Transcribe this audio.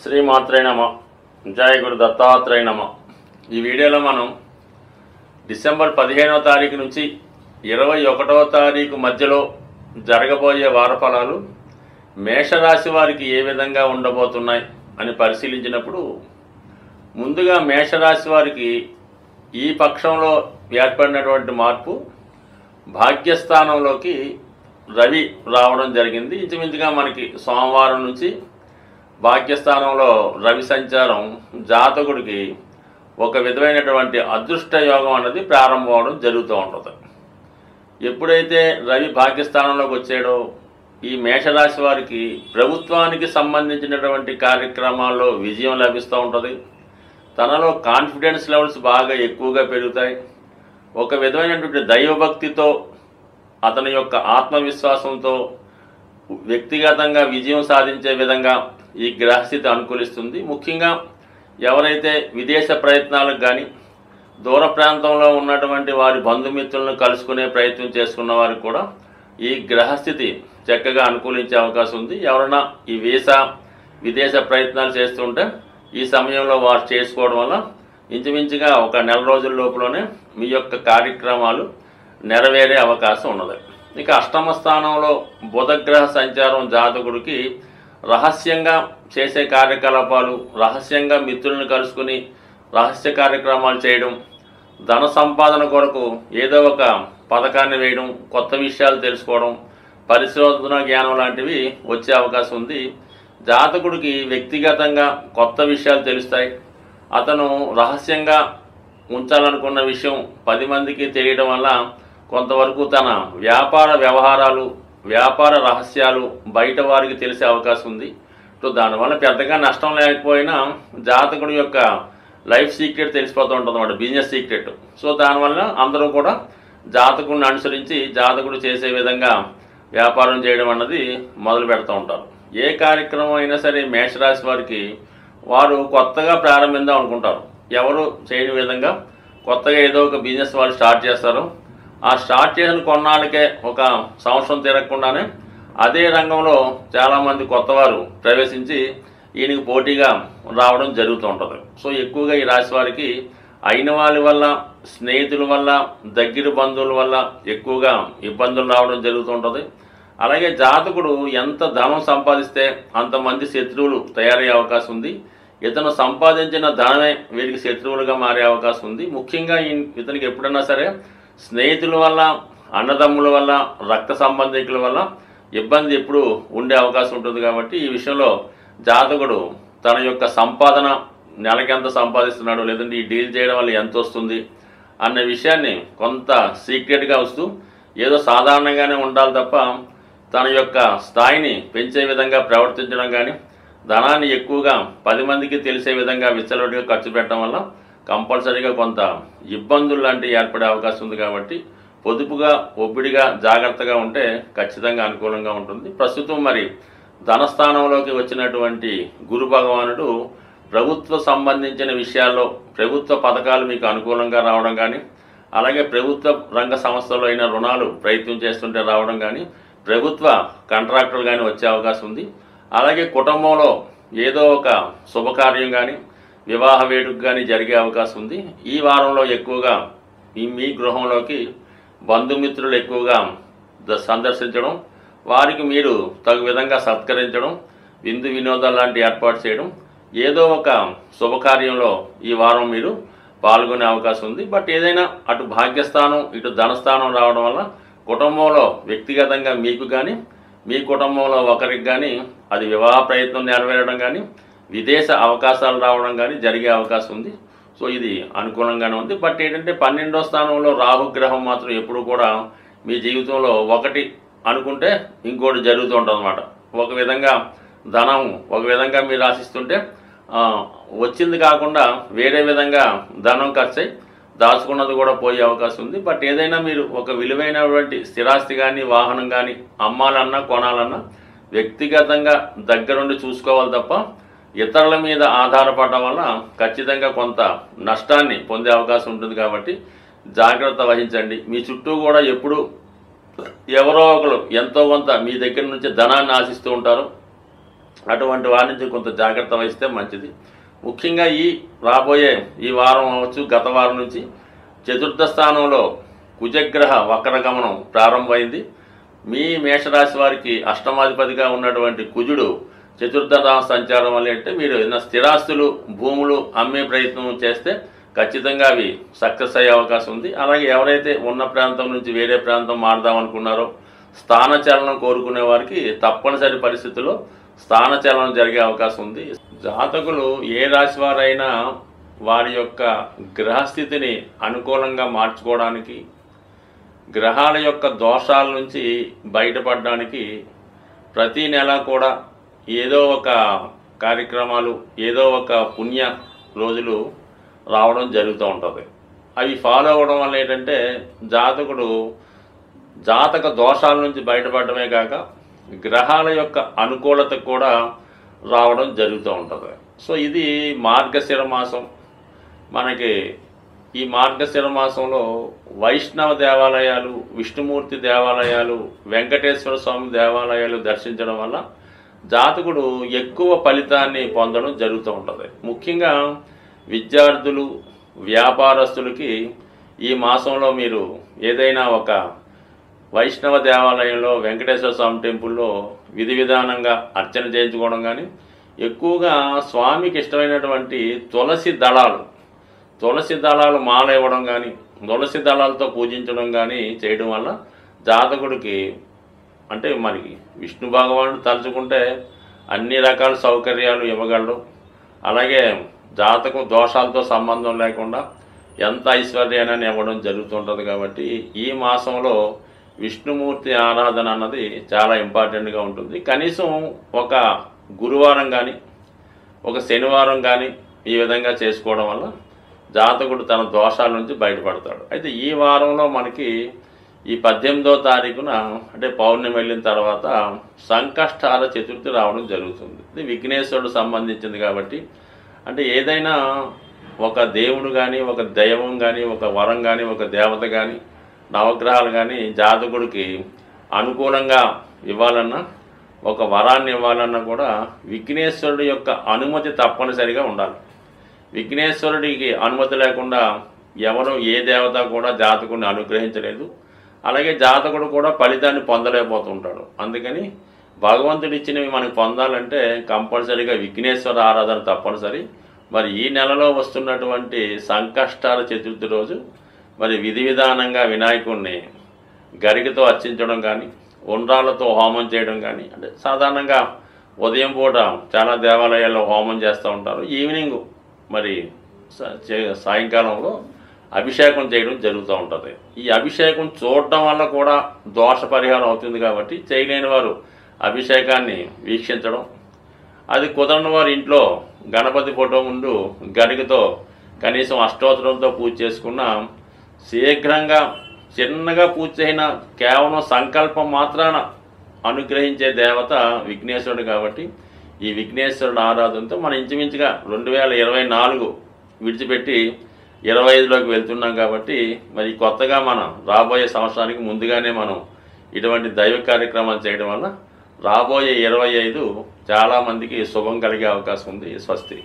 శ్రీమాత్రే నమ. జయ గురు దత్తాత్రేయ నమ. ఈ వీడియోలో మనం డిసెంబర్ 15వ తారీఖు నుంచి 21వ తారీఖు మధ్యలో జరగబోయే వారఫలాలు మేషరాశి వారికి ఏ విధంగా ఉండబోతున్నాయి అని పరిశీలించినప్పుడు, ముందుగా మేషరాశి వారికి ఈ పక్షంలో ఏర్పడినటువంటి మార్పు, భాగ్యస్థానంలోకి రవి రావడం జరిగింది. ఇంచుమించుగా మనకి సోమవారం నుంచి భాగ్యస్థానంలో రవి సంచారం జాతకుడికి ఒక విధమైనటువంటి అదృష్ట యోగం అన్నది ప్రారంభం అవడం జరుగుతూ ఉంటుంది. ఎప్పుడైతే రవి భాగ్యస్థానంలోకి వచ్చాడో ఈ మేషరాశి వారికి ప్రభుత్వానికి సంబంధించినటువంటి కార్యక్రమాల్లో విజయం లభిస్తూ ఉంటుంది. తనలో కాన్ఫిడెన్స్ లెవెల్స్ బాగా ఎక్కువగా పెరుగుతాయి. ఒక విధమైనటువంటి దైవభక్తితో, అతని యొక్క ఆత్మవిశ్వాసంతో వ్యక్తిగతంగా విజయం సాధించే విధంగా ఈ గ్రహస్థితి అనుకూలిస్తుంది. ముఖ్యంగా ఎవరైతే విదేశ ప్రయత్నాలకు కానీ, దూర ప్రాంతంలో ఉన్నటువంటి వారి బంధుమిత్రులను కలుసుకునే ప్రయత్నం చేసుకున్న వారికి కూడా ఈ గ్రహస్థితి చక్కగా అనుకూలించే అవకాశం ఉంది. ఎవరైనా ఈ విదేశ ప్రయత్నాలు చేస్తుంటే ఈ సమయంలో వారు చేసుకోవడం వల్ల ఇంచుమించుగా ఒక నెల రోజుల లోపులోనే మీ యొక్క కార్యక్రమాలు నెరవేరే అవకాశం ఉన్నది. ఇక అష్టమ స్థానంలో బుధగ్రహ సంచారం జాతకుడికి రహస్యంగా చేసే కార్యకలాపాలు, రహస్యంగా మిత్రులను కలుసుకుని రహస్య కార్యక్రమాలు చేయడం, ధన సంపాదన కొరకు ఏదో ఒక పథకాన్ని వేయడం, కొత్త విషయాలు తెలుసుకోవడం, పరిశోధన జ్ఞానం లాంటివి వచ్చే అవకాశం ఉంది. జాతకుడికి వ్యక్తిగతంగా కొత్త విషయాలు తెలుస్తాయి. అతను రహస్యంగా ఉంచాలనుకున్న విషయం 10 మందికి తెలియడం వల్ల కొంతవరకు తన వ్యాపార వ్యవహారాలు, వ్యాపార రహస్యాలు బయట వారికి తెలిసే అవకాశం ఉంది. సో దానివల్ల పెద్దగా నష్టం లేకపోయినా జాతకుడి యొక్క లైఫ్ సీక్రెట్ తెలిసిపోతూ ఉంటుంది అన్నమాట, బిజినెస్ సీక్రెట్. సో దానివల్ల అందరూ కూడా జాతకుడిని అనుసరించి జాతకుడు చేసే విధంగా వ్యాపారం చేయడం అన్నది మొదలు పెడుతూ ఉంటారు. ఏ కార్యక్రమం అయినా సరే మేషరాశి వారికి వారు కొత్తగా ప్రారంభిద్దాం అనుకుంటారు. ఎవరు చేయని విధంగా కొత్తగా ఏదో ఒక బిజినెస్ వాళ్ళు స్టార్ట్ చేస్తారు. ఆ స్టార్ట్ చేసిన కొన్నాళ్ళకే, ఒక సంవత్సరం తిరగకుండానే అదే రంగంలో చాలామంది కొత్తవారు ప్రవేశించి ఈయనకి పోటీగా రావడం జరుగుతూ ఉంటుంది. సో ఎక్కువగా ఈ రాశి వారికి అయిన వాళ్ళ వల్ల, స్నేహితుల వల్ల, దగ్గర బంధువుల వల్ల ఎక్కువగా ఇబ్బందులు రావడం జరుగుతూ ఉంటుంది. అలాగే జాతకుడు ఎంత ధనం సంపాదిస్తే అంతమంది శత్రువులు తయారయ్యే అవకాశం ఉంది. ఇతను సంపాదించిన ధనమే వీరికి శత్రువులుగా మారే అవకాశం ఉంది. ముఖ్యంగా ఇతనికి ఎప్పుడైనా సరే స్నేహితుల వల్ల, అన్నదమ్ముల వల్ల, రక్త సంబంధికుల వల్ల ఇబ్బంది ఎప్పుడు ఉండే అవకాశం ఉంటుంది. కాబట్టి ఈ విషయంలో జాతకుడు తన యొక్క సంపాదన నెలకి ఎంత సంపాదిస్తున్నాడు, లేదంటే ఈ డీల్ చేయడం వల్ల ఎంత వస్తుంది అన్న విషయాన్ని కొంత సీక్రెట్గా వస్తూ ఏదో సాధారణంగానే ఉండాలి తప్ప తన యొక్క స్థాయిని పెంచే విధంగా ప్రవర్తించడం కానీ, ధనాన్ని ఎక్కువగా 10 మందికి తెలిసే విధంగా విచ్చలవిడిగా ఖర్చు పెట్టడం వల్ల కంపల్సరీగా కొంత ఇబ్బందులు లాంటివి ఏర్పడే అవకాశం ఉంది. కాబట్టి పొదుపుగా, ఒబ్బిడిగా, జాగ్రత్తగా ఉంటే ఖచ్చితంగా అనుకూలంగా ఉంటుంది. ప్రస్తుతం మరి ధనస్థానంలోకి వచ్చినటువంటి గురు భగవానుడు ప్రభుత్వ సంబంధించిన విషయాల్లో ప్రభుత్వ పథకాలు మీకు అనుకూలంగా రావడం కానీ, అలాగే ప్రభుత్వ రంగ సంస్థల్లో అయిన రుణాలు ప్రయత్నం చేస్తుంటే రావడం కానీ, ప్రభుత్వ కాంట్రాక్టులు కానీ వచ్చే అవకాశం ఉంది. అలాగే కుటుంబంలో ఏదో ఒక శుభకార్యం కానీ, వివాహ వేడుక కానీ జరిగే అవకాశం ఉంది. ఈ వారంలో ఎక్కువగా మీ గృహంలోకి బంధుమిత్రులు ఎక్కువగా సందర్శించడం, వారికి మీరు తగు విధంగా సత్కరించడం, విందు వినోదాలు లాంటి ఏర్పాటు చేయడం, ఏదో ఒక శుభకార్యంలో ఈ వారం మీరు పాల్గొనే అవకాశం ఉంది. బట్ ఏదైనా అటు భాగ్యస్థానం, ఇటు ధనస్థానం రావడం వల్ల కుటుంబంలో వ్యక్తిగతంగా మీకు కానీ, మీ కుటుంబంలో ఒకరికి కానీ అది వివాహ ప్రయత్నం నెరవేరడం కానీ, విదేశ అవకాశాలు రావడం కానీ జరిగే అవకాశం ఉంది. సో ఇది అనుకూలంగానే ఉంది. బట్ ఏంటంటే 12వ స్థానంలో రాహుగ్రహం మాత్రం ఎప్పుడు కూడా మీ జీవితంలో ఒకటి అనుకుంటే ఇంకోటి జరుగుతూ ఉంటుంది అన్నమాట. ఒక విధంగా ధనం ఒక విధంగా మీరు ఆశిస్తుంటే వచ్చింది కాకుండా వేరే విధంగా ధనం ఖర్చయి దాచుకున్నది కూడా పోయే అవకాశం ఉంది. బట్ ఏదైనా మీరు ఒక విలువైనటువంటి స్థిరాస్తి కానీ, వాహనం కానీ అమ్మాలన్నా, కొనాలన్నా వ్యక్తిగతంగా దగ్గరుండి చూసుకోవాలి తప్ప ఇతరుల మీద ఆధారపడడం వల్ల ఖచ్చితంగా కొంత నష్టాన్ని పొందే అవకాశం ఉంటుంది. కాబట్టి జాగ్రత్త వహించండి. మీ చుట్టూ కూడా ఎప్పుడు ఎవరో ఒకరు ఎంతో కొంత మీ దగ్గర నుంచి ధనాన్ని ఆశిస్తూ ఉంటారు. అటువంటి వారి నుంచి కొంత జాగ్రత్త వహిస్తే మంచిది. ముఖ్యంగా రాబోయే ఈ వారం అవ్వచ్చు, గత వారం నుంచి చతుర్థ స్థానంలో కుజగ్రహ వక్రగమనం ప్రారంభమైంది. మీ మేషరాశి వారికి అష్టమాధిపతిగా ఉన్నటువంటి కుజుడు చతుర్థ సంచారం వల్ల అంటే మీరు ఏదైనా స్థిరాస్తులు, భూములు అమ్మే ప్రయత్నం చేస్తే ఖచ్చితంగా అవి సక్సెస్ అయ్యే అవకాశం ఉంది. అలాగే ఎవరైతే ఉన్న ప్రాంతం నుంచి వేరే ప్రాంతం మారదామనుకున్నారో, స్థానచలనం కోరుకునే వారికి తప్పనిసరి పరిస్థితుల్లో స్థానచలనం జరిగే అవకాశం ఉంది. జాతకులు ఏ రాశి వారైనా వారి యొక్క గ్రహస్థితిని అనుకూలంగా మార్చుకోవడానికి, గ్రహాల యొక్క దోషాల నుంచి బయటపడడానికి ప్రతి నెల కూడా ఏదో ఒక కార్యక్రమాలు, ఏదో ఒక పుణ్య రోజులు రావడం జరుగుతూ ఉంటుంది. అవి ఫాలో అవ్వడం వల్ల ఏంటంటే జాతక దోషాల నుంచి బయటపడమే కాక గ్రహాల యొక్క అనుకూలత కూడా రావడం జరుగుతూ ఉంటుంది. సో ఇది మార్గశిర మాసం. మనకి ఈ మార్గశిర మాసంలో వైష్ణవ దేవాలయాలు, విష్ణుమూర్తి దేవాలయాలు, వెంకటేశ్వర స్వామి దేవాలయాలు దర్శించడం వల్ల జాతకుడు ఎక్కువ ఫలితాన్ని పొందడం జరుగుతూ ఉంటుంది. ముఖ్యంగా విద్యార్థులు, వ్యాపారస్తులకి ఈ మాసంలో మీరు ఏదైనా ఒక వైష్ణవ దేవాలయంలో, వెంకటేశ్వర స్వామి టెంపుల్లో విధి విధానంగా అర్చన చేయించుకోవడం కానీ, ఎక్కువగా స్వామికి ఇష్టమైనటువంటి తులసి దళాలు మాల ఇవ్వడం కానీ, తులసి దళాలతో పూజించడం కానీ చేయడం వల్ల జాతకుడికి అంటే మనకి విష్ణు భగవానుడు తలుచుకుంటే అన్ని రకాల సౌకర్యాలు ఇవ్వగలడు. అలాగే జాతకం దోషాలతో సంబంధం లేకుండా ఎంత ఐశ్వర్యాన్ని ఇవ్వడం జరుగుతుంటుంది. కాబట్టి ఈ మాసంలో విష్ణుమూర్తి ఆరాధన అన్నది చాలా ఇంపార్టెంట్గా ఉంటుంది. కనీసం ఒక గురువారం కానీ, ఒక శనివారం కానీ ఈ విధంగా చేసుకోవడం వల్ల జాతకుడు తన దోషాల నుంచి బయటపడతాడు. అయితే ఈ వారంలో మనకి ఈ 18వ తారీఖున అంటే పౌర్ణమి వెళ్ళిన తర్వాత సంకష్టాల చతుర్థి రావడం జరుగుతుంది. ఇది విఘ్నేశ్వరుడు సంబంధించింది కాబట్టి, అంటే ఏదైనా ఒక దేవుడు కానీ, ఒక దైవం కానీ, ఒక వరం కానీ, ఒక దేవత కానీ, నవగ్రహాలు కానీ జాతకుడికి అనుకూలంగా ఇవ్వాలన్నా, ఒక వరాన్ని ఇవ్వాలన్నా కూడా విఘ్నేశ్వరుడి యొక్క అనుమతి తప్పనిసరిగా ఉండాలి. విఘ్నేశ్వరుడికి అనుమతి లేకుండా ఎవరు ఏ దేవత కూడా జాతకుడిని అనుగ్రహించలేదు. అలాగే జాతకుడు కూడా ఫలితాన్ని పొందలేకపోతుంటాడు. అందుకని భగవంతుడు ఇచ్చినవి మనకు పొందాలంటే కంపల్సరీగా విఘ్నేశ్వర ఆరాధన తప్పనిసరి. మరి ఈ నెలలో వస్తున్నటువంటి సంకష్టాల చతుర్థి రోజు మరి విధి విధానంగా వినాయకుడిని గరికతో అర్చించడం కానీ, ఉండ్రాలతో హోమం చేయడం కానీ, అంటే సాధారణంగా ఉదయం పూట చాలా దేవాలయాల్లో హోమం చేస్తూ ఉంటారు. ఈవినింగ్ మరి సాయంకాలంలో అభిషేకం చేయడం జరుగుతూ ఉంటుంది. ఈ అభిషేకం చూడటం వల్ల కూడా దోష పరిహారం అవుతుంది. కాబట్టి చేయలేని వారు అభిషేకాన్ని వీక్షించడం, అది కుదరని వారు ఇంట్లో గణపతి ఫోటో ముందు గరికతో కనీసం అష్టోత్తరంతో పూజ చేసుకున్న శీఘ్రంగా చిన్నగా పూజ చేసిన కేవలం సంకల్పం మాత్రాన అనుగ్రహించే దేవత విఘ్నేశ్వరుడు. కాబట్టి ఈ విఘ్నేశ్వరుడు ఆరాధనతో మనం ఇంచుమించుగా 2024 విడిచిపెట్టి 25లోకి వెళ్తున్నాం. కాబట్టి మరి కొత్తగా మనం రాబోయే సంవత్సరానికి ముందుగానే మనం ఇటువంటి దైవ కార్యక్రమాలు చేయడం వల్ల రాబోయే 25 చాలామందికి శుభం కలిగే అవకాశం ఉంది. స్వస్తి.